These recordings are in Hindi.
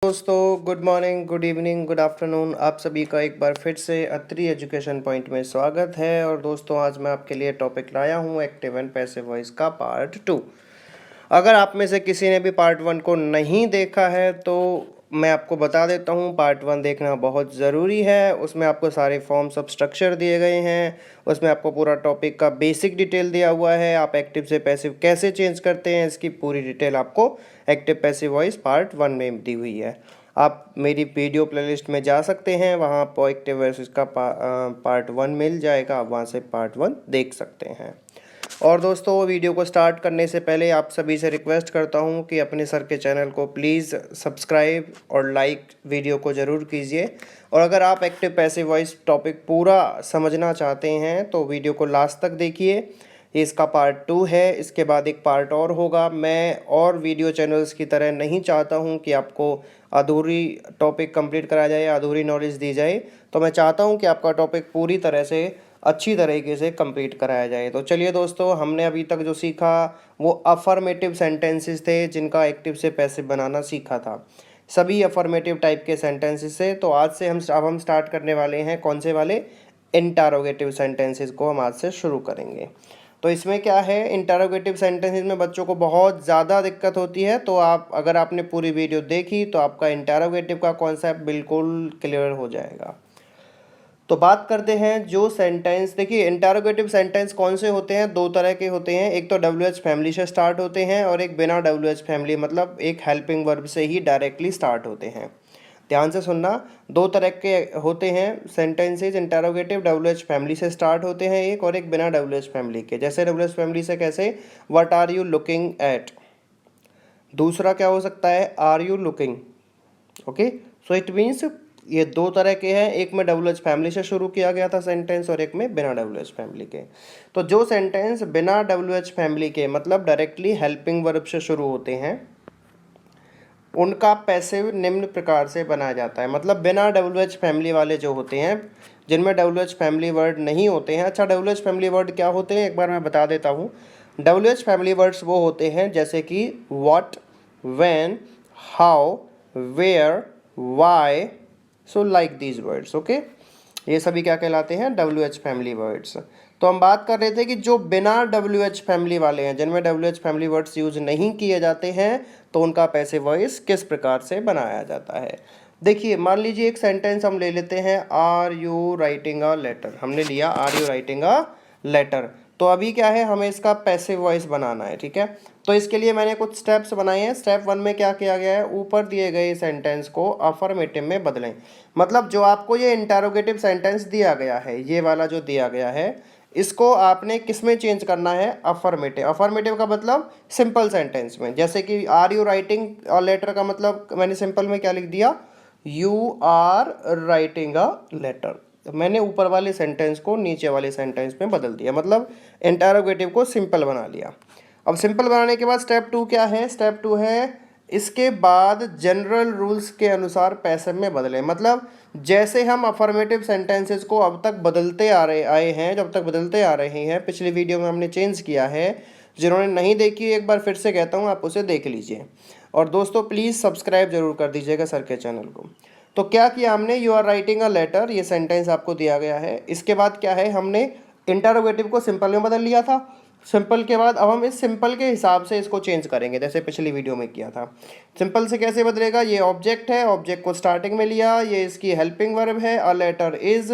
दोस्तों, good morning, good evening, good afternoon. आप सभी का एक बार फिर से अत्री एजुकेशन पॉइंट में स्वागत है। और दोस्तों, आज मैं आपके लिए टॉपिक लाया हूँ एक्टिव एंड पैसिव वॉइस का पार्ट 2। अगर आप में से किसी ने भी पार्ट 1 को नहीं देखा है तो मैं आपको बता देता हूँ, पार्ट 1 देखना बहुत ज़रूरी है। उसमें आपको सारे फॉर्म सब स्ट्रक्चर दिए गए हैं, उसमें आपको पूरा टॉपिक का बेसिक डिटेल दिया हुआ है। आप एक्टिव से पैसिव कैसे चेंज करते हैं, इसकी पूरी डिटेल आपको एक्टिव पैसिव वॉइस पार्ट 1 में दी हुई है। आप मेरी वीडियो प्लेलिस्ट में जा सकते हैं, वहाँ आपको एक्टिव वॉइस का पार्ट 1 मिल जाएगा। आप वहाँ से पार्ट 1 देख सकते हैं। और दोस्तों, वीडियो को स्टार्ट करने से पहले आप सभी से रिक्वेस्ट करता हूं कि अपने सर के चैनल को प्लीज़ सब्सक्राइब और लाइक वीडियो को ज़रूर कीजिए। और अगर आप एक्टिव पैसिव वॉइस टॉपिक पूरा समझना चाहते हैं तो वीडियो को लास्ट तक देखिए। ये इसका पार्ट 2 है, इसके बाद एक पार्ट और होगा। मैं और वीडियो चैनल्स की तरह नहीं चाहता हूँ कि आपको अधूरी टॉपिक कंप्लीट कराया जाए, अधूरी नॉलेज दी जाए। तो मैं चाहता हूँ कि आपका टॉपिक पूरी तरह से अच्छी तरीके से कंप्लीट कराया जाए। तो चलिए दोस्तों, हमने अभी तक जो सीखा वो अफर्मेटिव सेंटेंसेस थे, जिनका एक्टिव से पैसिव बनाना सीखा था। सभी अफर्मेटिव टाइप के सेंटेंसेस से। तो आज से हम स्टार्ट करने वाले हैं कौन से वाले, इंटरोगेटिव सेंटेंसेस को हम आज से शुरू करेंगे। तो इसमें क्या है, इंटरोगेटिव सेंटेंसेस में बच्चों को बहुत ज़्यादा दिक्कत होती है। तो अगर आपने पूरी वीडियो देखी तो आपका इंटरोगेटिव का कॉन्सेप्ट बिल्कुल क्लियर हो जाएगा। तो बात करते हैं जो सेंटेंस। देखिए, इंटरोगेटिव सेंटेंस कौन से होते हैं, दो तरह के होते हैं। एक तो WH फैमिली से स्टार्ट होते हैं और एक बिना WH फैमिली, मतलब एक हेल्पिंग वर्ब से ही डायरेक्टली स्टार्ट होते हैं। ध्यान से सुनना, दो तरह के होते हैं सेंटेंसेज इंटरोगेटिव। WH फैमिली से स्टार्ट होते हैं एक, और एक बिना WH फैमिली के। जैसे WH फैमिली से कैसे, what are you looking at. दूसरा क्या हो सकता है, are you looking. Okay, so it means ये दो तरह के हैं। एक में WH फैमिली से शुरू किया गया था सेंटेंस, और एक में बिना WH फैमिली के। तो जो सेंटेंस बिना WH फैमिली के, मतलब डायरेक्टली हेल्पिंग वर्ब से शुरू होते हैं, उनका पैसिव निम्न प्रकार से बनाया जाता है। मतलब बिना WH फैमिली वाले जो होते हैं, जिनमें WH फैमिली वर्ड नहीं होते हैं। अच्छा, WH फैमिली वर्ड क्या होते हैं, एक बार मैं बता देता हूँ। WH फैमिली वर्ड्स वो होते हैं जैसे कि what, when, how, where, why, so like these words. Okay, ये सभी क्या कहलाते हैं, WH फैमिली वर्ड्स। तो हम बात कर रहे थे कि जो बिना WH फैमिली वाले हैं, जिनमें WH फैमिली वर्ड्स यूज नहीं किए जाते हैं, तो उनका पैसिव वॉइस किस प्रकार से बनाया जाता है। देखिए, मान लीजिए एक सेंटेंस हम ले लेते हैं, are you writing a letter. हमने लिया are you writing a letter. तो अभी क्या है, हमें इसका पैसिव वॉइस बनाना है। ठीक है, तो इसके लिए मैंने कुछ स्टेप्स बनाए हैं। स्टेप 1 में क्या किया गया है, ऊपर दिए गए सेंटेंस को अफर्मेटिव में बदलें। मतलब जो आपको ये इंटरोगेटिव सेंटेंस दिया गया है, ये वाला जो दिया गया है, इसको आपने किस में चेंज करना है, अफर्मेटिव। अफर्मेटिव का मतलब सिंपल सेंटेंस में। जैसे कि are you writing a letter का मतलब मैंने सिंपल में क्या लिख दिया, you are writing a letter. मैंने ऊपर वाले सेंटेंस को नीचे वाले सेंटेंस में बदल दिया, मतलब इंटरोगेटिव को सिंपल बना लिया। अब सिंपल बनाने के बाद स्टेप 2 क्या है, स्टेप 2 है इसके बाद जनरल रूल्स के अनुसार पैसिव में बदलें। मतलब जैसे हम अफर्मेटिव सेंटेंसेस को अब तक बदलते आए हैं, जब तक बदलते आ रहे हैं, पिछली वीडियो में हमने चेंज किया है। जिन्होंने नहीं देखी, एक बार फिर से कहता हूँ, आप उसे देख लीजिए। और दोस्तों, प्लीज़ सब्सक्राइब जरूर कर दीजिएगा सर के चैनल को। तो क्या किया हमने, you are writing a letter, ये सेंटेंस आपको दिया गया है। इसके बाद क्या है, हमने इंटरोगेटिव को सिंपल में बदल लिया था। सिंपल के बाद अब हम इस सिंपल के हिसाब से इसको चेंज करेंगे, जैसे पिछली वीडियो में किया था। सिंपल से कैसे बदलेगा, ये ऑब्जेक्ट है, ऑब्जेक्ट को स्टार्टिंग में लिया, ये इसकी हेल्पिंग वर्ब है, अ लेटर इज,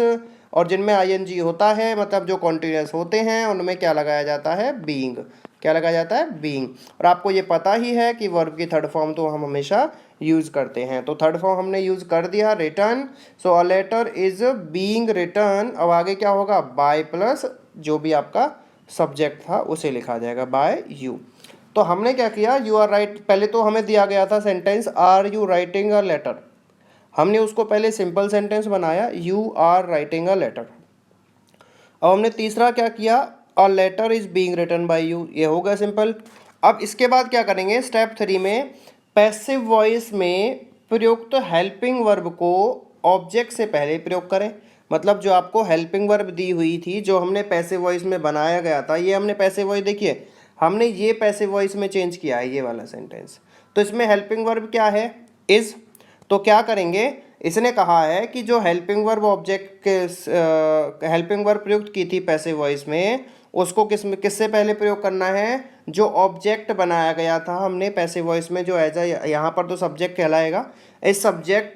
और जिनमें ING होता है, मतलब जो कॉन्टिन्यूअस होते हैं, उनमें क्या लगाया जाता है, बीइंग। क्या लगाया जाता है, बीइंग। और आपको ये पता ही है कि वर्ब की थर्ड फॉर्म तो हम हमेशा यूज़ करते हैं। तो थर्ड फॉर्म हमने यूज़ कर दिया, return. So a letter is being return. अब आगे क्या होगा, बाय प्लस जो भी आपका सब्जेक्ट था उसे लिखा जाएगा, बाय यू। तो हमने क्या किया, यू आर राइट, पहले तो हमें दिया गया था sentence are you writing a letter. हमने उसको पहले सिंपल सेंटेंस बनाया, you are writing a letter. अब हमने तीसरा क्या किया, a letter is being written by you, ये हो गया सिंपल। अब इसके बाद क्या करेंगे, स्टेप 3 में पैसिव वॉइस में प्रयुक्त हेल्पिंग वर्ब को ऑब्जेक्ट से पहले प्रयोग करें। मतलब जो आपको हेल्पिंग वर्ब दी हुई थी, जो हमने पैसिव वॉइस में बनाया गया था, ये हमने पैसिव वॉइस, देखिए हमने ये पैसिव वॉइस में चेंज किया है, ये वाला सेंटेंस। तो इसमें हेल्पिंग वर्ब क्या है, इज। तो क्या करेंगे, इसने कहा है कि जो हेल्पिंग वर्ब ऑब्जेक्ट के हेल्पिंग वर्ब प्रयुक्त की थी पैसिव वॉइस में, उसको किससे पहले प्रयोग करना है, जो ऑब्जेक्ट बनाया गया था हमने पैसिव वॉइस में, जो एज यहाँ पर तो सब्जेक्ट कहलाएगा, इस सब्जेक्ट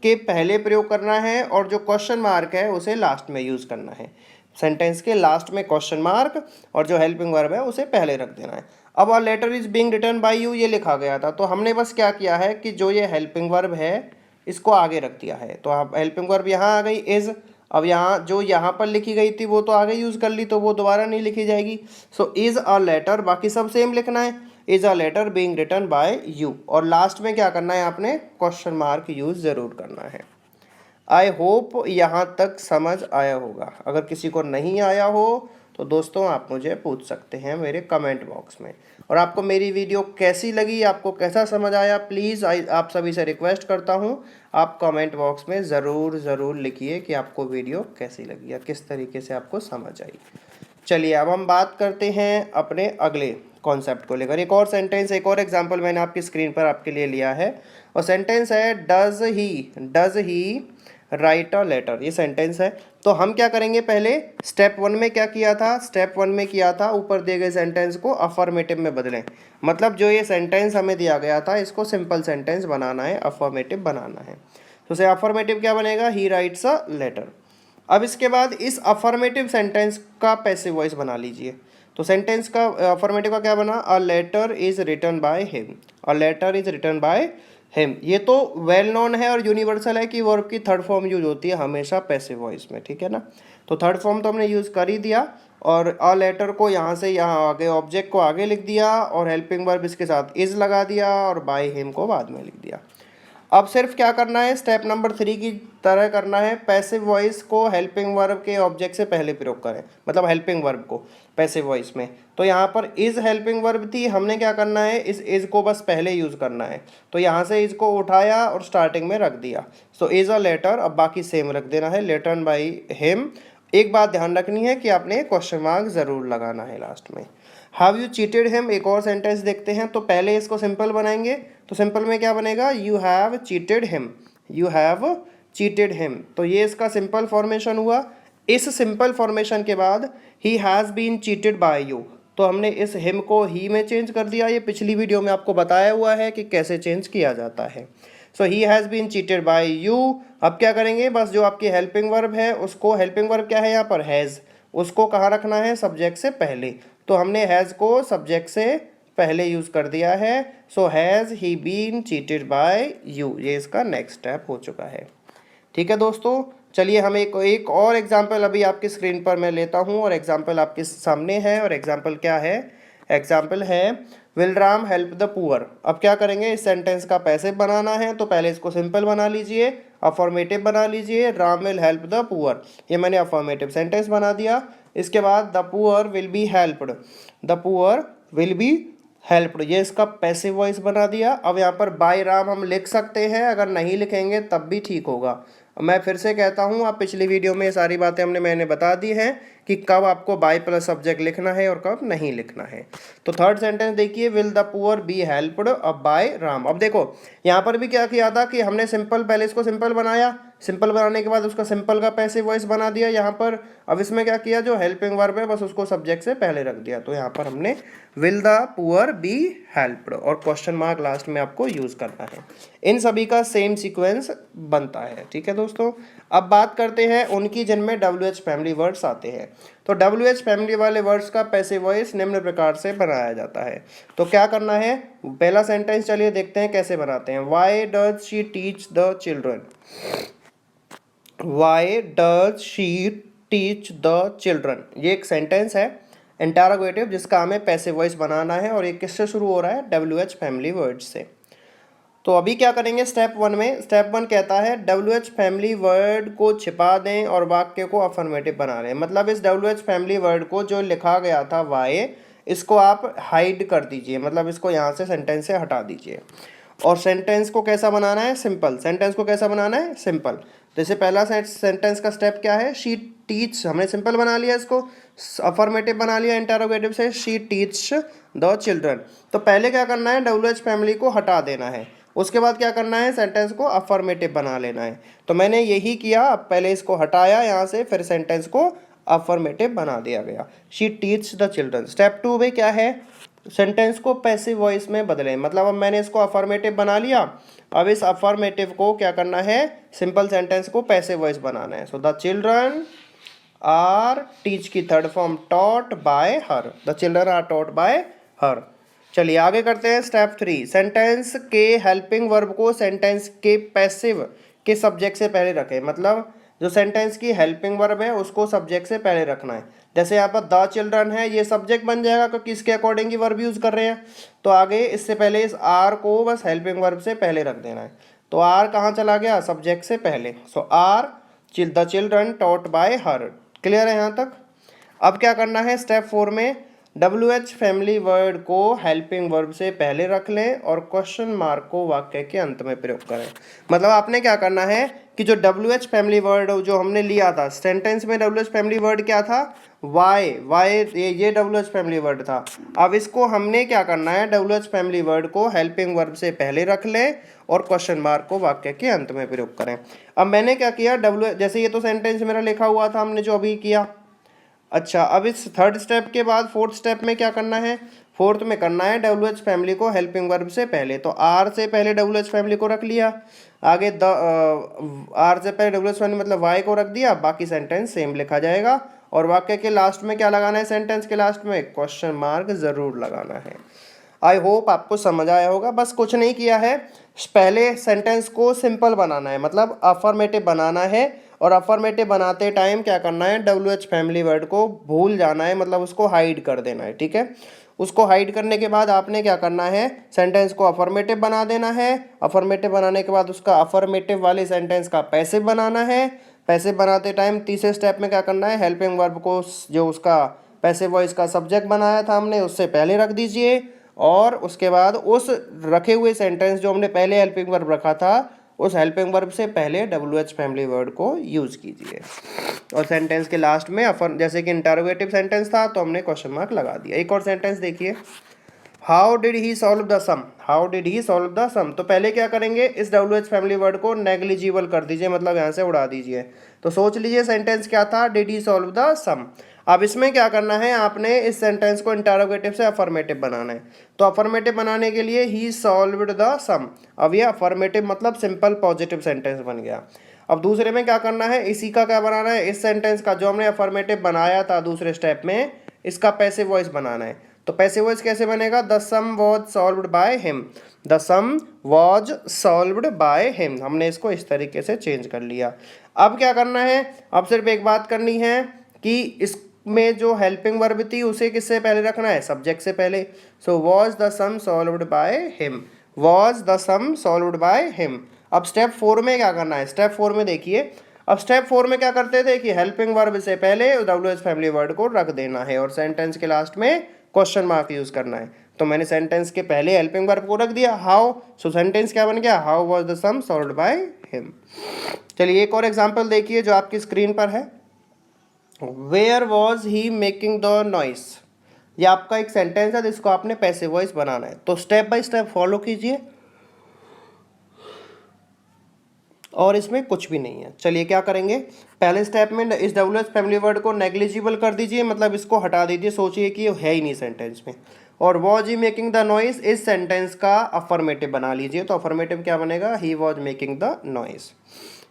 के पहले प्रयोग करना है, और जो क्वेश्चन मार्क है उसे लास्ट में यूज़ करना है। सेंटेंस के लास्ट में क्वेश्चन मार्क और जो हेल्पिंग वर्ब है उसे पहले रख देना है। अब a letter is being written by you ये लिखा गया था, तो हमने बस क्या किया है कि जो ये हेल्पिंग वर्ब है इसको आगे रख दिया है। तो अब हेल्पिंग वर्ब यहाँ आ गई इज, अब यहाँ जो यहाँ पर लिखी गई थी वो तो आगे यूज़ कर ली, तो वो दोबारा नहीं लिखी जाएगी। सो इज़ अ लेटर, बाकी सब सेम लिखना है, is a letter being written by you, और लास्ट में क्या करना है आपने, क्वेश्चन मार्क यूज़ ज़रूर करना है। आई होप यहाँ तक समझ आया होगा। अगर किसी को नहीं आया हो तो दोस्तों आप मुझे पूछ सकते हैं मेरे कमेंट बॉक्स में। और आपको मेरी वीडियो कैसी लगी, आपको कैसा समझ आया, प्लीज़ आप सभी से रिक्वेस्ट करता हूँ आप कमेंट बॉक्स में ज़रूर लिखिए कि आपको वीडियो कैसी लगी या किस तरीके से आपको समझ आई। चलिए अब हम बात करते हैं अपने अगले कॉन्सेप्ट को लेकर। एक और सेंटेंस, एक और एग्जांपल मैंने आपकी स्क्रीन पर आपके लिए लिया है, और सेंटेंस है does he write a letter, ये सेंटेंस है। तो हम क्या करेंगे, पहले स्टेप 1 में क्या किया था, स्टेप 1 में किया था ऊपर दिए गए सेंटेंस को अफर्मेटिव में बदलें। मतलब जो ये सेंटेंस हमें दिया गया था इसको सिंपल सेंटेंस बनाना है, अफर्मेटिव बनाना है। तो से अफर्मेटिव क्या बनेगा, ही राइट्स अ लेटर। अब इसके बाद इस अफर्मेटिव सेंटेंस का पैसिव वॉइस बना लीजिए। तो सेंटेंस का अफर्मेटिव का क्या बना, a letter is written by him, a letter is written by him. ये तो वेल नोन है और यूनिवर्सल है कि वर्ब की थर्ड फॉर्म यूज होती है हमेशा पैसिव वॉइस में, ठीक है ना। तो थर्ड फॉर्म तो हमने यूज़ कर ही दिया, और अ लेटर को यहाँ से यहाँ आगे ऑब्जेक्ट को आगे लिख दिया, और हेल्पिंग वर्ब इसके साथ इज लगा दिया, और बाय हिम को बाद में लिख दिया। अब सिर्फ क्या करना है, स्टेप नंबर 3 की तरह करना है, पैसिव वॉइस को हेल्पिंग वर्ब के ऑब्जेक्ट से पहले प्रयोग करें, मतलब हेल्पिंग वर्ब को पैसिव वॉइस में। तो यहाँ पर इज हेल्पिंग वर्ब थी, हमने क्या करना है, इस इज को बस पहले यूज़ करना है। तो यहाँ से इज को उठाया और स्टार्टिंग में रख दिया। सो इज अ लेटर, अब बाकी सेम रख देना है, लेटन बाई हिम। एक बात ध्यान रखनी है कि आपने क्वेश्चन मार्क ज़रूर लगाना है लास्ट में। हैव यू चीटेड हिम, एक और सेंटेंस देखते हैं। तो पहले इसको सिंपल बनाएंगे, तो सिंपल में क्या बनेगा, you have cheated him, you have cheated him. तो ये इसका सिंपल फॉर्मेशन हुआ। इस सिंपल फॉर्मेशन के बाद he has been cheated by you, तो हमने इस हिम को ही में चेंज कर दिया। ये पिछली वीडियो में आपको बताया हुआ है कि कैसे चेंज किया जाता है। So he has been cheated by you. अब क्या करेंगे, बस जो आपकी हेल्पिंग वर्ब है उसको, हेल्पिंग वर्ब क्या है यहाँ पर, हैज़, उसको कहाँ रखना है, सब्जेक्ट से पहले। तो हमने हैज़ को सब्जेक्ट से पहले यूज़ कर दिया है। So has he been cheated by you, ये इसका नेक्स्ट स्टेप हो चुका है। ठीक है दोस्तों, चलिए हम एक और एग्जाम्पल अभी आपकी स्क्रीन पर मैं लेता हूँ, और एग्जाम्पल आपके सामने है। और एग्जाम्पल क्या है, एग्जाम्पल है will Ram help the poor. अब क्या करेंगे, इस सेंटेंस का पैसिव बनाना है, तो पहले इसको सिंपल बना लीजिए, अफॉर्मेटिव बना लीजिए, Ram will help the poor, ये मैंने अफॉर्मेटिव सेंटेंस बना दिया। इसके बाद the poor will be helped, the poor will be helped, ये इसका पैसिव वॉइस बना दिया। अब यहाँ पर बाय राम हम लिख सकते हैं, अगर नहीं लिखेंगे तब भी ठीक होगा। मैं फिर से कहता हूँ, आप पिछली वीडियो में ये सारी बातें मैंने बता दी हैं कि कब आपको बाय प्लस सब्जेक्ट लिखना है और कब नहीं लिखना है। तो थर्ड सेंटेंस देखिए, will the poor be helped अब बाय राम। अब देखो यहाँ पर भी क्या किया था कि हमने सिंपल, पहले इसको सिंपल बनाया, सिंपल बनाने के बाद उसका सिंपल का पैसिव वॉइस बना दिया यहाँ पर। अब इसमें क्या किया, जो हेल्पिंग वर्ब है बस उसको सब्जेक्ट से पहले रख दिया। तो यहाँ पर हमने will the poor be helped और क्वेश्चन मार्क लास्ट में आपको यूज़ करना है। इन सभी का सेम सीक्वेंस बनता है, ठीक है दोस्तों। अब बात करते हैं उनकी जिनमें WH फैमिली वर्ड्स आते हैं। तो WH फैमिली वाले वर्ड्स का पैसिव वॉइस निम्न प्रकार से बनाया जाता है। तो क्या करना है, पहला सेंटेंस चलिए देखते हैं कैसे बनाते हैं। Why does she teach the children, why does she teach the children, ये एक सेंटेंस है इंटरोगेटिव जिसका हमें पैसिव वॉइस बनाना है, और ये किससे शुरू हो रहा है, WH फैमिली वर्ड से। तो अभी क्या करेंगे, स्टेप 1 में, स्टेप 1 कहता है WH फैमिली वर्ड को छिपा दें और वाक्य को अफर्मेटिव बना लें। मतलब इस WH फैमिली वर्ड को जो लिखा गया था वाई, इसको आप हाइड कर दीजिए, मतलब इसको यहाँ से सेंटेंस से हटा दीजिए। और सेंटेंस को कैसा बनाना है, सिंपल। सेंटेंस को कैसा बनाना है, सिंपल। जैसे पहला सेंटेंस का स्टेप क्या है, शी टीच, हमने सिंपल बना लिया, इसको अफर्मेटिव बना लिया इंटरोगेटिव से, शी टीच द चिल्ड्रन। तो पहले क्या करना है, WH फैमिली को हटा देना है। उसके बाद क्या करना है, सेंटेंस को अफर्मेटिव बना लेना है। तो मैंने यही किया, पहले इसको हटाया यहाँ से, फिर सेंटेंस को अफर्मेटिव बना दिया गया। She teach the children. Step 2 में क्या है, सेंटेंस को पैसिव वॉइस में बदलें। मतलब अब मैंने इसको अफर्मेटिव बना लिया, अब इस अफर्मेटिव को क्या करना है, सिंपल सेंटेंस को पैसिव वॉइस बनाना है। So the children are, teach की third form taught by her, the children are taught by her. चलिए आगे करते हैं स्टेप 3। सेंटेंस के हेल्पिंग वर्ब को सेंटेंस के पैसिव के सब्जेक्ट से पहले रखें। मतलब जो सेंटेंस की हेल्पिंग वर्ब है उसको सब्जेक्ट से पहले रखना है। जैसे यहाँ पर द चिल्ड्रन है, ये सब्जेक्ट बन जाएगा क्योंकि इसके अकॉर्डिंग ही वर्ब यूज कर रहे हैं। तो आगे इससे पहले इस आर को बस हेल्पिंग वर्ब से पहले रख देना है। तो आर कहाँ चला गया, सब्जेक्ट से पहले। So are the children taught by her. Clear है यहाँ तक। अब क्या करना है, स्टेप 4 में WH फैमिली वर्ड को हेल्पिंग वर्ब से पहले रख लें और क्वेश्चन मार्क को वाक्य के अंत में प्रयोग करें। मतलब आपने क्या करना है कि जो WH फैमिली वर्ड जो हमने लिया था सेंटेंस में, WH फैमिली वर्ड क्या था, वाई, ये WH फैमिली वर्ड था। अब इसको हमने क्या करना है, WH फैमिली वर्ड को हेल्पिंग वर्ब से पहले रख लें और क्वेश्चन मार्क को वाक्य के अंत में प्रयोग करें। अब मैंने क्या किया, जैसे ये तो सेंटेंस मेरा लिखा हुआ था, हमने जो अभी किया। अच्छा, अब इस थर्ड स्टेप के बाद फोर्थ स्टेप में क्या करना है, फोर्थ में करना है WH फैमिली को हेल्पिंग वर्ब से पहले। तो आर से पहले WH फैमिली को रख लिया, आगे आर से पहले WH फैमिली मतलब वाई को रख दिया, बाकी सेंटेंस सेम लिखा जाएगा। और वाक्य के लास्ट में क्या लगाना है, सेंटेंस के लास्ट में क्वेश्चन मार्क ज़रूर लगाना है। आई होप आपको समझ आया होगा। बस कुछ नहीं किया है, पहले सेंटेंस को सिंपल बनाना है, मतलब अफर्मेटिव बनाना है। और अफर्मेटिव बनाते टाइम क्या करना है, WH फैमिली वर्ड को भूल जाना है, मतलब उसको हाइड कर देना है। ठीक है, उसको हाइड करने के बाद आपने क्या करना है, सेंटेंस को अफर्मेटिव बना देना है। अफर्मेटिव बनाने के बाद उसका अफर्मेटिव वाले सेंटेंस का पैसिव बनाना है। पैसिव बनाते टाइम तीसरे स्टेप में क्या करना है, हेल्पिंग वर्ब को जो उसका पैसिव वॉइस का सब्जेक्ट बनाया था हमने उससे पहले रख दीजिए। और उसके बाद उस रखे हुए सेंटेंस जो हमने पहले हेल्पिंग वर्ब रखा था उस हेल्पिंग वर्ब से पहले WH फैमिली वर्ड को यूज कीजिए। और सेंटेंस के लास्ट में जैसे कि इंटरोगेटिव सेंटेंस था तो हमने क्वेश्चन मार्क लगा दिया। एक और सेंटेंस देखिए, how did he solve the sum, how did he solve the sum. तो पहले क्या करेंगे, इस WH फैमिली वर्ड को नेग्लिजिबल कर दीजिए, मतलब यहाँ से उड़ा दीजिए। तो सोच लीजिए सेंटेंस क्या था, डिड ही सॉल्व द सम। अब इसमें क्या करना है, आपने इस सेंटेंस को इंटरोगेटिव से अफर्मेटिव बनाना है। तो अफर्मेटिव बनाने के लिए ही सॉल्व्ड द सम, अब ये अफर्मेटिव मतलब सिंपल पॉजिटिव सेंटेंस बन गया। अब दूसरे में क्या करना है, इसी का क्या बनाना है, इस सेंटेंस का जो हमने अफर्मेटिव बनाया था दूसरे स्टेप में, इसका पैसिव वॉइस बनाना है। तो पैसिव वॉइस कैसे बनेगा, the sum was solved by him, the sum was solved by him. हमने इसको इस तरीके से चेंज कर लिया। अब क्या करना है, अब सिर्फ एक बात करनी है कि इसमें जो हेल्पिंग वर्ब थी उसे किससे पहले रखना है, सब्जेक्ट से पहले। So was the sum solved by him, was the sum solved by him. अब स्टेप 4 में क्या करना है, स्टेप 4 में देखिए, अब स्टेप 4 में क्या करते थे कि हेल्पिंग वर्ब से पहले WH फैमिली वर्ड को रख देना है और सेंटेंस के लास्ट में क्वेश्चन मार्क यूज करना है। तो मैंने सेंटेंस के पहले हेल्पिंग वर्ब को रख दिया हाउ, सो सेंटेंस क्या बन गया, how was the sum solved by him. चलिए एक और एग्जांपल देखिए जो आपकी स्क्रीन पर है, where was he making the noise. ये आपका एक सेंटेंस है जिसको आपने पैसिव वॉइस बनाना है। तो स्टेप बाय स्टेप फॉलो कीजिए और इसमें कुछ भी नहीं है। चलिए क्या करेंगे, पहले स्टेप में इस WH फैमिली वर्ड को नेग्लिजिबल कर दीजिए, मतलब इसको हटा दीजिए, सोचिए कि ये है ही नहीं सेंटेंस में। और was he making the noise इस सेंटेंस का अफर्मेटिव बना लीजिए। तो अफर्मेटिव क्या बनेगा, he was making the noise.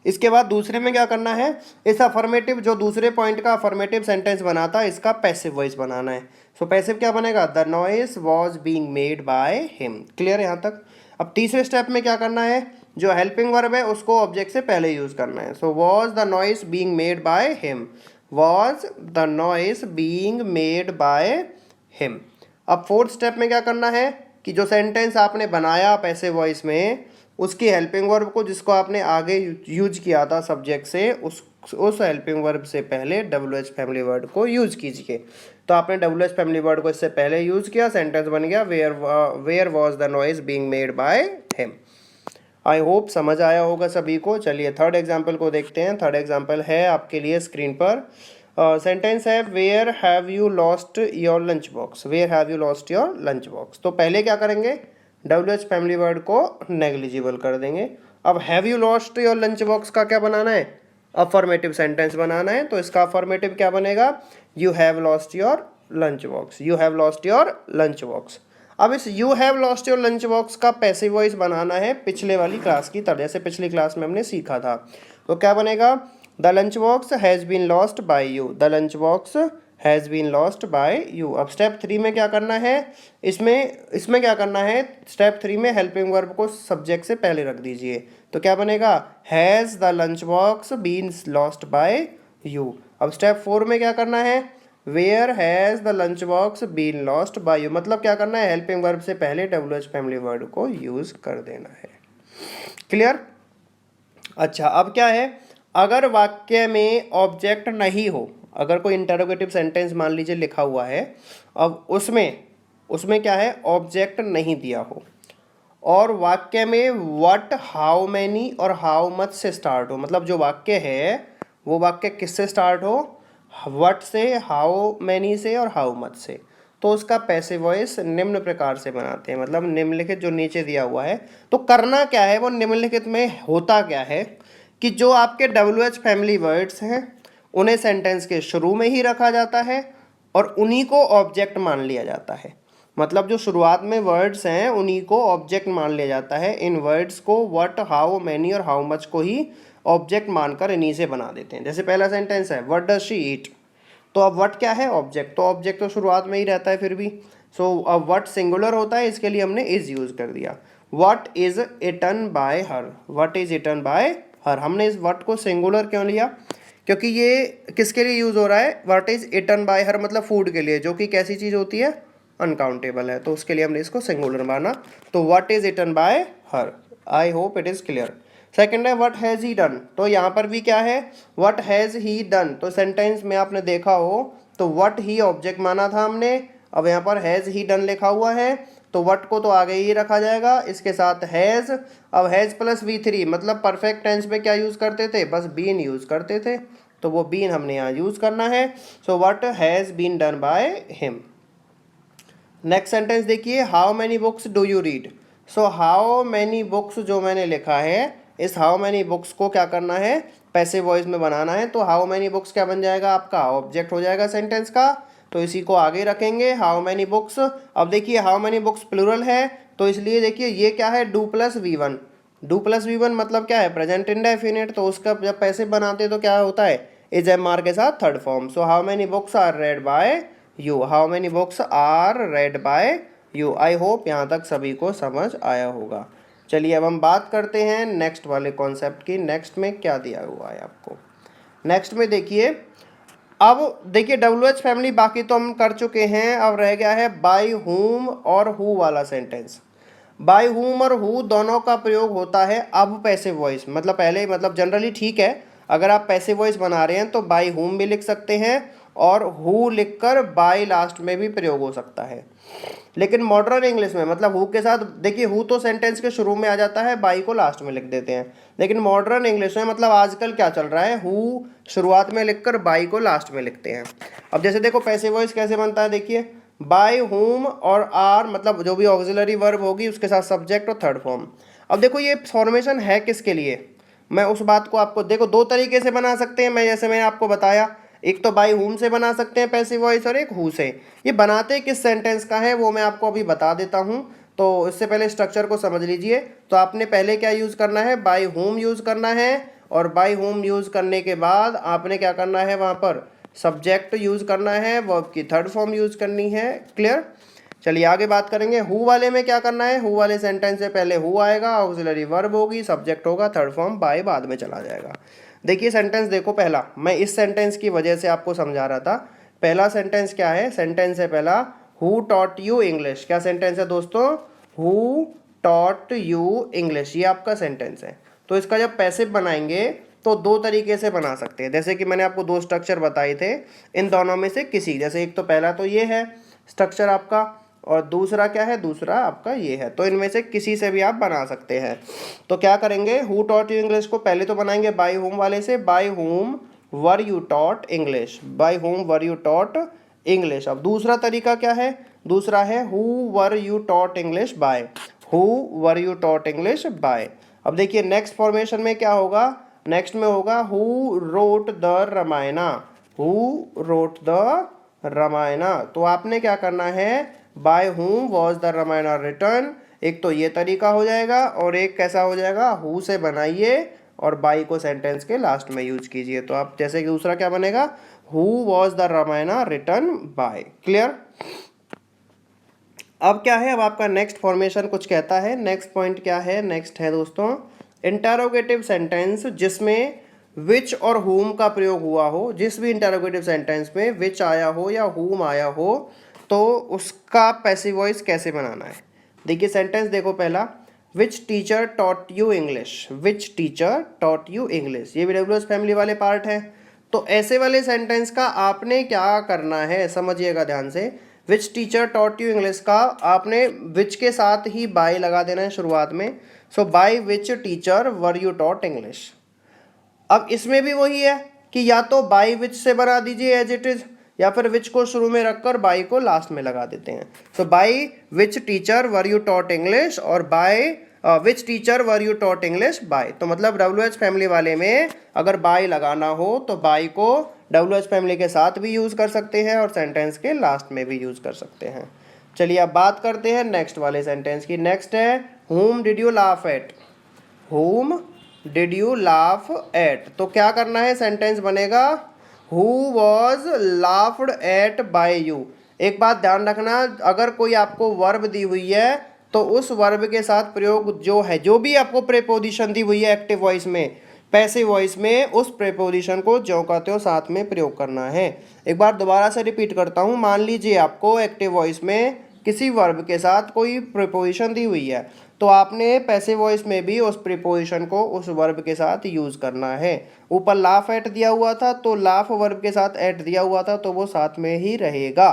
इसके बाद दूसरे में क्या करना है, इस अफर्मेटिव जो दूसरे पॉइंट का अफर्मेटिव सेंटेंस बना था इसका पैसिव वॉइस बनाना है। सो पैसिव क्या बनेगा, the noise was being made by him. Clear है यहाँ तक। अब तीसरे स्टेप में क्या करना है, जो हेल्पिंग वर्ब है उसको ऑब्जेक्ट से पहले यूज करना है। सो was the noise being made by him, was the noise being made by him. अब फोर्थ स्टेप में क्या करना है कि जो सेंटेंस आपने बनाया पैसिव वॉइस में उसकी हेल्पिंग वर्ब को जिसको आपने आगे यूज किया था सब्जेक्ट से उस हेल्पिंग वर्ब से पहले WH फैमिली वर्ड को यूज कीजिए। तो आपने WH फैमिली वर्ड को इससे पहले यूज किया, सेंटेंस बन गया where was the noise being made by him. I hope समझ आया होगा सभी को। चलिए थर्ड एग्जाम्पल को देखते हैं। थर्ड एग्जाम्पल है आपके लिए स्क्रीन पर, सेंटेंस है where have you lost your lunch box, where have you lost your lunch box. तो पहले क्या करेंगे, WH फैमिली वर्ड को नेग्लिजिबल कर देंगे। अब have you lost your lunch box का क्या बनाना है, अफर्मेटिव सेंटेंस बनाना है। तो इसका अफर्मेटिव क्या बनेगा, you have lost your lunch box, you have lost your lunch box. अब इस you have lost your lunch box का पैसिव वॉइस बनाना है पिछले वाली क्लास की तरह, जैसे पिछली क्लास में हमने सीखा था। तो क्या बनेगा, the lunch box has been lost by you, the lunch box has been lost by you. अब स्टेप 3 में क्या करना है, इसमें क्या करना है, स्टेप 3 में हेल्पिंग वर्ब को सब्जेक्ट से पहले रख दीजिए। तो क्या बनेगा, has the lunch box been lost by you. अब स्टेप 4 में क्या करना है, where has the lunch box been lost by you. मतलब क्या करना है, हेल्पिंग वर्ब से पहले WH फैमिली वर्ड को यूज़ कर देना है। क्लियर। अच्छा, अब क्या है, अगर वाक्य में ऑब्जेक्ट नहीं हो, अगर कोई इंटरोगेटिव सेंटेंस मान लीजिए लिखा हुआ है, अब उसमें क्या है, ऑब्जेक्ट नहीं दिया हो, और वाक्य में व्हाट, हाउ मैनी और हाउ मच से स्टार्ट हो, मतलब जो वाक्य है वो वाक्य किससे स्टार्ट हो, व्हाट से, हाउ मैनी से और हाउ मच से। तो उसका पैसिव वॉइस निम्न प्रकार से बनाते हैं, मतलब निम्नलिखित जो नीचे दिया हुआ है। तो करना क्या है, वो निम्नलिखित में होता क्या है कि जो आपके WH फैमिली वर्ड्स हैं उन्हें सेंटेंस के शुरू में ही रखा जाता है और उन्हीं को ऑब्जेक्ट मान लिया जाता है। मतलब जो शुरुआत में वर्ड्स हैं उन्हीं को ऑब्जेक्ट मान लिया जाता है। इन वर्ड्स को व्हाट, हाउ मैनी और हाउ मच को ही ऑब्जेक्ट मानकर इन्हीं से बना देते हैं। जैसे पहला सेंटेंस है, व्हाट डज शी ईट। तो अब व्हाट क्या है, ऑब्जेक्ट, तो ऑब्जेक्ट तो शुरुआत में ही रहता है फिर भी। सो अब व्हाट सिंगुलर होता है, इसके लिए हमने इज यूज कर दिया। What is eaten by her, what is eaten by हर। हमने इस व्हाट को सिंगुलर क्यों लिया, क्योंकि ये किसके लिए यूज हो रहा है, व्हाट इज इटन बाय हर मतलब फूड के लिए, जो कि कैसी चीज होती है, अनकाउंटेबल है। तो उसके लिए हमने इसको सिंगुलर माना। तो what is eaten by her. I hope it is clear. Second है व्हाट हैज़ ही डन। तो यहाँ पर भी क्या है, व्हाट हैज़ ही डन। तो सेंटेंस में आपने देखा हो तो व्हाट ही ऑब्जेक्ट माना था हमने, अब यहाँ पर हैज़ ही डन लिखा हुआ है तो व्हाट को तो आगे ही रखा जाएगा, इसके साथ हैज़। अब हैज़ प्लस V3 मतलब परफेक्ट टेंस में क्या यूज़ करते थे, बस बीन यूज़ करते थे, तो वो बीन हमने यहाँ यूज़ करना है। So what has been done by him. Next sentence देखिए, how many books do you read. So how many books जो मैंने लिखा है, इस हाउ मैनी बुक्स को क्या करना है, पैसिव वॉइस में बनाना है। तो हाउ मैनी बुक्स क्या बन जाएगा, आपका ऑब्जेक्ट हो जाएगा सेंटेंस का, तो इसी को आगे रखेंगे, हाउ मैनी बुक्स। अब देखिए हाउ मैनी बुक्स प्लूरल है, तो इसलिए देखिए ये क्या है, do plus V1। Do plus V1 मतलब क्या है, प्रेजेंट इंडेफिनिट। तो उसका जब पैसिव बनाते तो क्या होता है, इज MR के साथ third form. So how many books are read by you, how many books are read by you. I hope यहाँ तक सभी को समझ आया होगा। चलिए अब हम बात करते हैं नेक्स्ट वाले कॉन्सेप्ट की। नेक्स्ट में क्या दिया हुआ है आपको, नेक्स्ट में देखिए, अब देखिए WH फैमिली बाकी तो हम कर चुके हैं, अब रह गया है बाय हुम और हु वाला सेंटेंस। बाय हुम और हु दोनों का प्रयोग होता है अब पैसिव वॉइस, मतलब पहले मतलब जनरली ठीक है, अगर आप पैसिव वॉइस बना रहे हैं तो बाय हुम भी लिख सकते हैं और हु लिखकर बाय लास्ट में भी प्रयोग हो सकता है। लेकिन मॉडर्न इंग्लिश में मतलब हु के साथ, देखिए हु तो सेंटेंस के शुरू में आ जाता है, बाई को लास्ट में लिख देते हैं। लेकिन मॉडर्न इंग्लिश में मतलब आजकल क्या चल रहा है, हु शुरुआत में लिखकर बाई को लास्ट में लिखते हैं। अब जैसे देखो पैसिव वॉइस कैसे बनता है, देखिए बाय हुम और आर मतलब जो भी ऑक्सिलरी वर्ब होगी उसके साथ सब्जेक्ट और थर्ड फॉर्म। अब देखो ये फॉर्मेशन है किसके लिए, मैं उस बात को आपको देखो दो तरीके से बना सकते हैं, मैं जैसे मैंने आपको बताया, एक तो बाय हुम से बना सकते हैं पैसिव वॉइस और एक हु से। ये बनाते किस सेंटेंस का है वो मैं आपको अभी बता देता हूँ, तो इससे पहले स्ट्रक्चर को समझ लीजिए। तो आपने पहले क्या यूज़ करना है, बाय हुम यूज़ करना है, और बाय हुम यूज़ करने के बाद आपने क्या करना है, वहाँ पर सब्जेक्ट यूज़ करना है, वर्ब की थर्ड फॉर्म यूज़ करनी है। क्लियर। चलिए आगे बात करेंगे। हु वाले में क्या करना है, हु वाले सेंटेंस से पहले हु आएगा, ऑक्सिलरी वर्ब होगी, सब्जेक्ट होगा, थर्ड फॉर्म बाय बाद में चला जाएगा। देखिए सेंटेंस देखो, पहला मैं इस सेंटेंस की वजह से आपको समझा रहा था। पहला सेंटेंस क्या है, सेंटेंस है पहला, हु टॉट यू इंग्लिश। क्या सेंटेंस है दोस्तों, हु टॉट यू इंग्लिश, ये आपका सेंटेंस है। तो इसका जब पैसिव बनाएंगे तो दो तरीके से बना सकते हैं, जैसे कि मैंने आपको दो स्ट्रक्चर बताए थे, इन दोनों में से किसी, जैसे एक तो पहला तो ये है स्ट्रक्चर आपका, और दूसरा क्या है, दूसरा आपका ये है, तो इनमें से किसी से भी आप बना सकते हैं। तो क्या करेंगे, हु टॉट यू इंग्लिश को पहले तो बनाएंगे बाय होम वाले से, by whom were you taught English, by whom were you taught English. अब दूसरा तरीका क्या है, दूसरा है who were you taught English by, who were you taught English by. अब देखिए नेक्स्ट फॉर्मेशन में क्या होगा, नेक्स्ट में होगा who wrote the Ramayana, who wrote the Ramayana. तो आपने क्या करना है, by whom was the Ramayana written, एक तो ये तरीका हो जाएगा और एक कैसा हो जाएगा, हु से बनाइए और बाई को सेंटेंस के लास्ट में यूज कीजिए। तो आप जैसे कि दूसरा क्या बनेगा, who was the Ramayana written by. Clear. अब क्या है, अब आपका नेक्स्ट फॉर्मेशन कुछ कहता है, नेक्स्ट पॉइंट क्या है, नेक्स्ट है दोस्तों इंटरोगेटिव सेंटेंस जिसमें विच और हुम का प्रयोग हुआ हो। जिस भी इंटरोगेटिव सेंटेंस में विच आया हो या हुम आया हो तो उसका पैसिव वॉइस कैसे बनाना है। देखिए सेंटेंस देखो पहला, which teacher taught you English, which teacher taught you English, ये WH फैमिली वाले पार्ट है। तो ऐसे वाले सेंटेंस का आपने क्या करना है, समझिएगा ध्यान से। विच टीचर टॉट यू इंग्लिश का आपने विच के साथ ही बाय लगा देना है शुरुआत में। So by which teacher were you taught English. अब इसमें भी वही है कि या तो बाय विच से बना दीजिए एज इट इज, या फिर विच को शुरू में रखकर बाय को लास्ट में लगा देते हैं। So by which teacher were you taught English और by which teacher were you taught English by. तो मतलब WH फैमिली वाले में अगर बाय लगाना हो तो बाय को WH फैमिली के साथ भी यूज़ कर सकते हैं और सेंटेंस के लास्ट में भी यूज़ कर सकते हैं। चलिए अब बात करते हैं नेक्स्ट वाले सेंटेंस की। नेक्स्ट है whom did you laugh at, whom did you laugh at। तो क्या करना है, सेंटेंस बनेगा who was laughed at by you। एक बात ध्यान रखना, अगर कोई आपको वर्ब दी हुई है तो उस वर्ब के साथ प्रयोग जो है, जो भी आपको प्रेपोजिशन दी हुई है एक्टिव वॉइस में, पैसिव वॉइस में, उस प्रेपोजिशन को जो कहते हो साथ में प्रयोग करना है। एक बार दोबारा से रिपीट करता हूँ, मान लीजिए आपको एक्टिव वॉइस में किसी वर्ब के साथ कोई प्रीपोजिशन दी हुई है तो आपने पैसिव वॉइस में भी उस प्रीपोजिशन को उस वर्ब के साथ यूज करना है। ऊपर लाफ एट दिया हुआ था तो लाफ वर्ब के साथ एट दिया हुआ था तो वो साथ में ही रहेगा।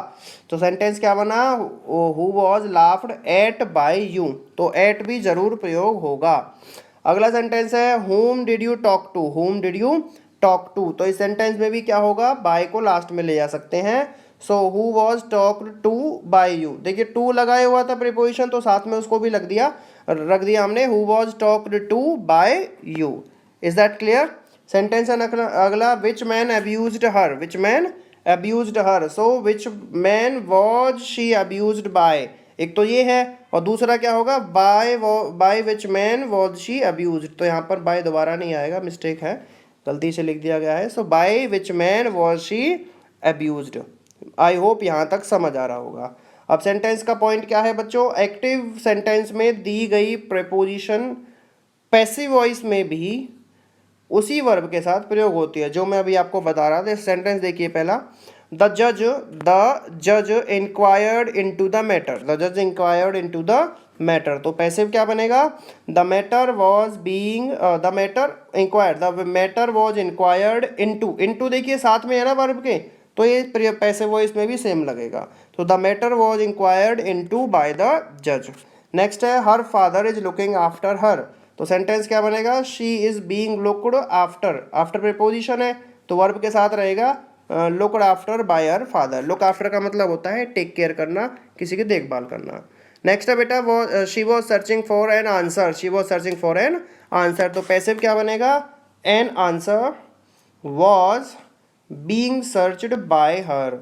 तो सेंटेंस क्या बना, who was laughed at by you, तो एट भी जरूर प्रयोग होगा। अगला सेंटेंस है whom did you talk to, whom did you talk to। तो इस सेंटेंस में भी क्या होगा, बाय को लास्ट में ले जा सकते हैं। So who was talked to by you, देखिए टू लगाए हुआ था प्रीपोजिशन तो साथ में उसको भी रख दिया हमने, who was talked to by you. Is that clear. Sentence है अगला, which man abused her, which man abused her. So which man was she abused by, एक तो ये है और दूसरा क्या होगा, by which man was she abused. तो यहाँ पर बाय दोबारा नहीं आएगा, मिस्टेक है, गलती से लिख दिया गया है। So by which man was she abused. I hope यहाँ तक समझ आ रहा होगा। अब सेंटेंस का पॉइंट क्या है बच्चों, एक्टिव सेंटेंस में दी गई प्रेपोजिशन पैसिव वॉइस में भी उसी वर्ब के साथ प्रयोग होती है जो मैं अभी आपको बता रहा था। सेंटेंस देखिए पहला, द जज inquired into the matter, the जज इंक्वायर्ड इनटू द मैटर। तो पैसिव क्या बनेगा, the matter was being, the matter inquired, the matter was inquired into, into देखिए साथ में है ना वर्ब के, तो ये पैसिव वॉइस में भी सेम लगेगा। तो the matter was inquired into by the जज। नेक्स्ट है her father is looking after her. तो सेंटेंस क्या बनेगा, she is being looked after, after preposition है तो वर्ब के साथ रहेगा looked after bye her father. Look after का मतलब होता है टेक केयर करना, किसी की देखभाल करना। नेक्स्ट है बेटा वो she was searching for an answer, she was searching for an answer. तो पैसिव क्या बनेगा, an answer was being searched bye her,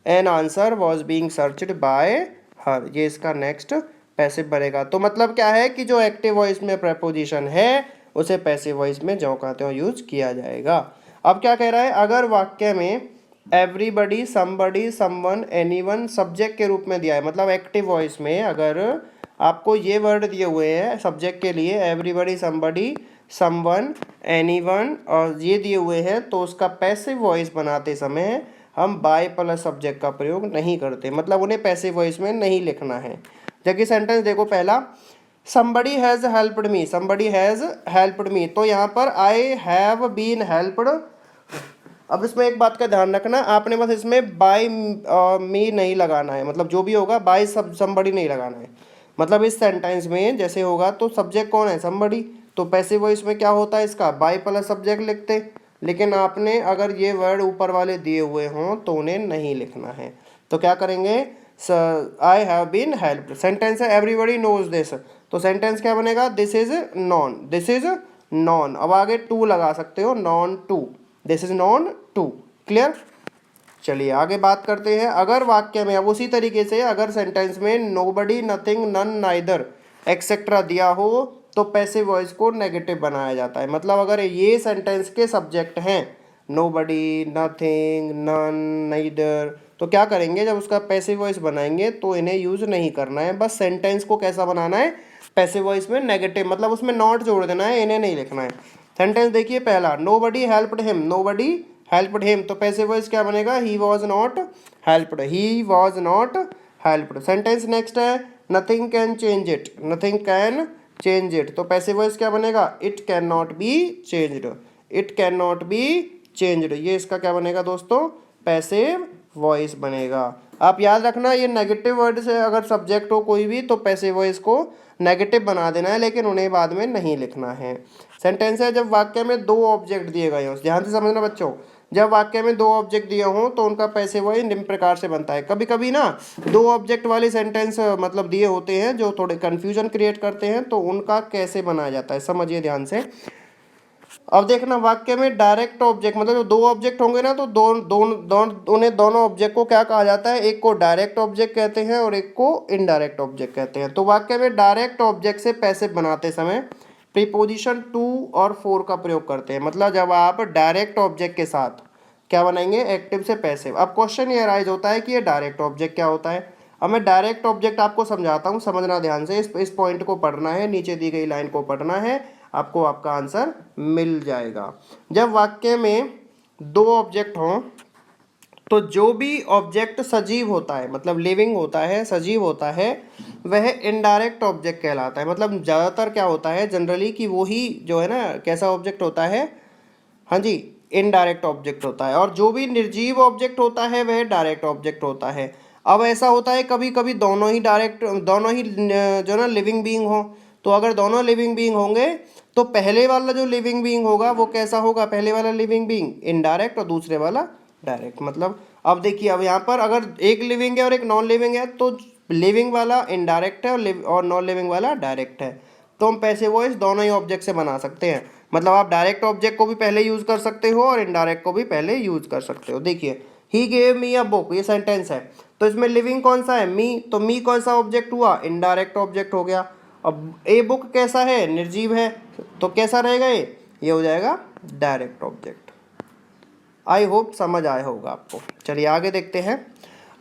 an answer was being searched bye हर, ये इसका नेक्स्ट पैसिव बनेगा। तो मतलब क्या है कि जो एक्टिव वॉइस में प्रेपोजिशन है उसे पैसिव वॉइस में जो कहते हो यूज किया जाएगा। अब क्या कह रहा है, अगर वाक्य में everybody, somebody, someone, anyone subject के रूप में दिया है, मतलब एक्टिव वॉइस में अगर आपको ये वर्ड दिए हुए हैं सब्जेक्ट के लिए, एवरीबडी, समबडी, समवन, एनीवन और ये दिए हुए हैं, तो उसका पैसिव वॉइस बनाते समय हम बाय प्लस सब्जेक्ट का प्रयोग नहीं करते, मतलब उन्हें पैसिव वॉइस में नहीं लिखना है। जबकि सेंटेंस देखो पहला, somebody has helped me, somebody has helped me, तो यहाँ पर I have been helped। अब इसमें एक बात का ध्यान रखना, आपने बस इसमें बाय मी नहीं लगाना है, मतलब जो भी होगा बाय somebody नहीं लगाना है। मतलब इस सेंटेंस में जैसे होगा तो सब्जेक्ट कौन है, somebody, तो पैसिव वॉइस में क्या होता है इसका, बाय प्लस सब्जेक्ट लिखते। लेकिन आपने अगर ये वर्ड ऊपर वाले दिए हुए हों तो उन्हें नहीं लिखना है। तो क्या करेंगे, I have been helped. Sentence है एवरीबडी नोज दिस, तो सेंटेंस क्या बनेगा, this is known, this is known. अब आगे टू लगा सकते हो, known to, this is known to. Clear. चलिए आगे बात करते हैं। अगर वाक्य में, अब उसी तरीके से अगर सेंटेंस में nobody, nothing, none, neither etcetera दिया हो तो पैसिव वॉइस को नेगेटिव बनाया जाता है। मतलब अगर ये सेंटेंस के सब्जेक्ट हैं नोबडी, नथिंग, नन, नाइदर, तो क्या करेंगे, जब उसका पैसिव वॉइस बनाएंगे तो इन्हें यूज नहीं करना है। बस सेंटेंस को कैसा बनाना है, पैसिव वॉइस में नेगेटिव, मतलब उसमें नॉट जोड़ देना है, इन्हें नहीं लिखना है। सेंटेंस देखिए पहला, nobody helped him, nobody helped him, तो पैसिव वॉइस क्या बनेगा, he was not helped, he was not helped. Sentence next है, nothing can change it, nothing can change it, तो पैसिव वॉइस क्या बनेगा, it can not be changed, it can not be changed. ये इसका क्या बनेगा दोस्तों, पैसिव वॉइस बनेगा। आप याद रखना ये नेगेटिव वर्ड से अगर सब्जेक्ट हो कोई भी तो पैसिव वॉइस को नेगेटिव बना देना है, लेकिन उन्हें बाद में नहीं लिखना है। सेंटेंस है, जब वाक्य में दो ऑब्जेक्ट दिए गए हों, ध्यान से समझना बच्चों, जब वाक्य में दो ऑब्जेक्ट दिए हों तो उनका पैसिव वॉइस निम्न प्रकार से बनता है। कभी कभी ना दो ऑब्जेक्ट वाले सेंटेंस मतलब दिए होते हैं जो थोड़े कन्फ्यूजन क्रिएट करते हैं, तो उनका कैसे बनाया जाता है समझिए ध्यान से। अब देखना वाक्य में डायरेक्ट ऑब्जेक्ट, मतलब जो दो ऑब्जेक्ट होंगे ना, तो उन्हें दोनों ऑब्जेक्ट को क्या कहा जाता है, एक को डायरेक्ट ऑब्जेक्ट कहते हैं और एक को इनडायरेक्ट ऑब्जेक्ट कहते हैं। तो वाक्य में डायरेक्ट ऑब्जेक्ट से पैसिव बनाते समय प्रीपोजिशन टू और फोर का प्रयोग करते हैं। मतलब जब आप डायरेक्ट ऑब्जेक्ट के साथ क्या बनाएंगे, एक्टिव से पैसिव। अब क्वेश्चन ये अराइज होता है कि ये डायरेक्ट ऑब्जेक्ट क्या होता है। अब मैं डायरेक्ट ऑब्जेक्ट आपको समझाता हूँ, समझना ध्यान से, इस पॉइंट को पढ़ना है, नीचे दी गई लाइन को पढ़ना है, आपको आपका आंसर मिल जाएगा। जब वाक्य में दो ऑब्जेक्ट हों तो जो भी ऑब्जेक्ट सजीव होता है, मतलब लिविंग होता है, सजीव होता है, वह इनडायरेक्ट ऑब्जेक्ट कहलाता है। मतलब ज़्यादातर क्या होता है जनरली कि वो ही जो है ना कैसा ऑब्जेक्ट होता है, हाँ जी, इनडायरेक्ट ऑब्जेक्ट होता है। और जो भी निर्जीव ऑब्जेक्ट होता है वह डायरेक्ट ऑब्जेक्ट होता है। अब ऐसा होता है कभी कभी दोनों ही डायरेक्ट, दोनों ही जो ना लिविंग बीइंग हो, तो अगर दोनों लिविंग बीइंग होंगे तो पहले वाला जो लिविंग बीइंग होगा वो कैसा होगा, पहले वाला लिविंग बीइंग इनडायरेक्ट और दूसरे वाला डायरेक्ट। मतलब अब देखिए, अब यहाँ पर अगर एक लिविंग है और एक नॉन लिविंग है तो लिविंग वाला इनडायरेक्ट है और नॉन लिविंग वाला डायरेक्ट है, तो हम पैसिव वॉइस दोनों ही ऑब्जेक्ट से बना सकते हैं। मतलब आप डायरेक्ट ऑब्जेक्ट को भी पहले यूज कर सकते हो और इनडायरेक्ट को भी पहले यूज कर सकते हो। देखिए, he gave me a book, ये सेंटेंस है, तो इसमें लिविंग कौन सा है, मी, तो मी कौन सा ऑब्जेक्ट हुआ, इनडायरेक्ट ऑब्जेक्ट हो गया। अब ए बुक कैसा है, निर्जीव है, तो कैसा रहेगा ये हो जाएगा डायरेक्ट ऑब्जेक्ट। आई होप समझ आया होगा आपको। चलिए आगे देखते हैं।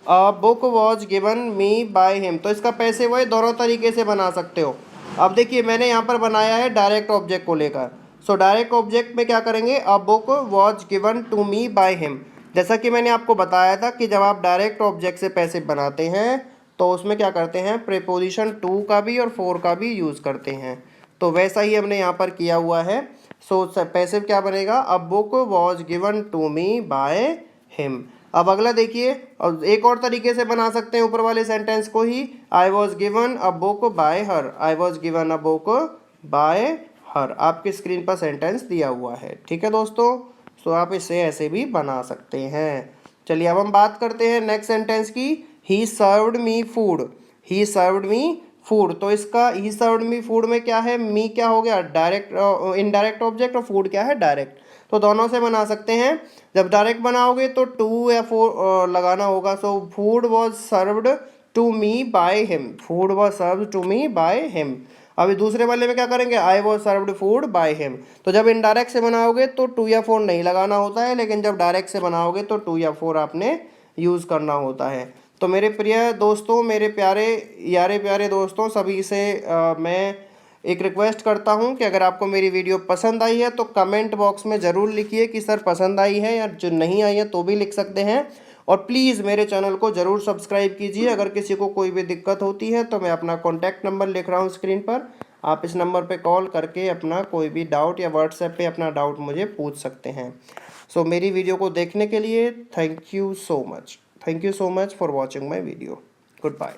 अ book was given me by him, तो इसका पैसिव वॉइस दोनों तरीके से बना सकते हो। अब देखिए मैंने यहाँ पर बनाया है डायरेक्ट ऑब्जेक्ट को लेकर, सो डायरेक्ट ऑब्जेक्ट में क्या करेंगे, a book was given to me by him. जैसा कि मैंने आपको बताया था कि जब आप डायरेक्ट ऑब्जेक्ट से पैसिव बनाते हैं तो उसमें क्या करते हैं, प्रीपोजिशन टू का भी और फोर का भी यूज़ करते हैं, तो वैसा ही हमने यहाँ पर किया हुआ है। सो पैसिव क्या बनेगा, a book was given to me by him. अब अगला देखिए, और एक और तरीके से बना सकते हैं ऊपर वाले सेंटेंस को ही, I was given a book by her, I was given a book by her. आपकी स्क्रीन पर सेंटेंस दिया हुआ है, ठीक है दोस्तों। सो आप इसे ऐसे भी बना सकते हैं। चलिए अब हम बात करते हैं नेक्स्ट सेंटेंस की, ही सर्व्ड मी फूड, ही सर्व्ड मी फूड, तो इसका ही सर्व्ड मी फूड में क्या है, मी क्या हो गया डायरेक्ट, इनडायरेक्ट ऑब्जेक्ट, और फूड क्या है डायरेक्ट, तो दोनों से बना सकते हैं। जब डायरेक्ट बनाओगे तो टू या फोर लगाना होगा। So food was served to me by him, food was served to me by him. अभी दूसरे वाले में क्या करेंगे, I was served food by him. तो जब इनडायरेक्ट से बनाओगे तो टू या फोर नहीं लगाना होता है, लेकिन जब डायरेक्ट से बनाओगे तो टू या फोर आपने यूज़ करना होता है। तो मेरे प्रिय दोस्तों, मेरे प्यारे यारे प्यारे दोस्तों, सभी से मैं एक रिक्वेस्ट करता हूं कि अगर आपको मेरी वीडियो पसंद आई है तो कमेंट बॉक्स में ज़रूर लिखिए कि सर पसंद आई है, या जो नहीं आई है तो भी लिख सकते हैं। और प्लीज़ मेरे चैनल को ज़रूर सब्सक्राइब कीजिए। अगर किसी को कोई भी दिक्कत होती है तो मैं अपना कॉन्टैक्ट नंबर लिख रहा हूँ स्क्रीन पर, आप इस नंबर पर कॉल करके अपना कोई भी डाउट या व्हाट्सएप पे अपना डाउट मुझे पूछ सकते हैं। सो मेरी वीडियो को देखने के लिए thank you so much, thank you so much for watching my video. Good bye.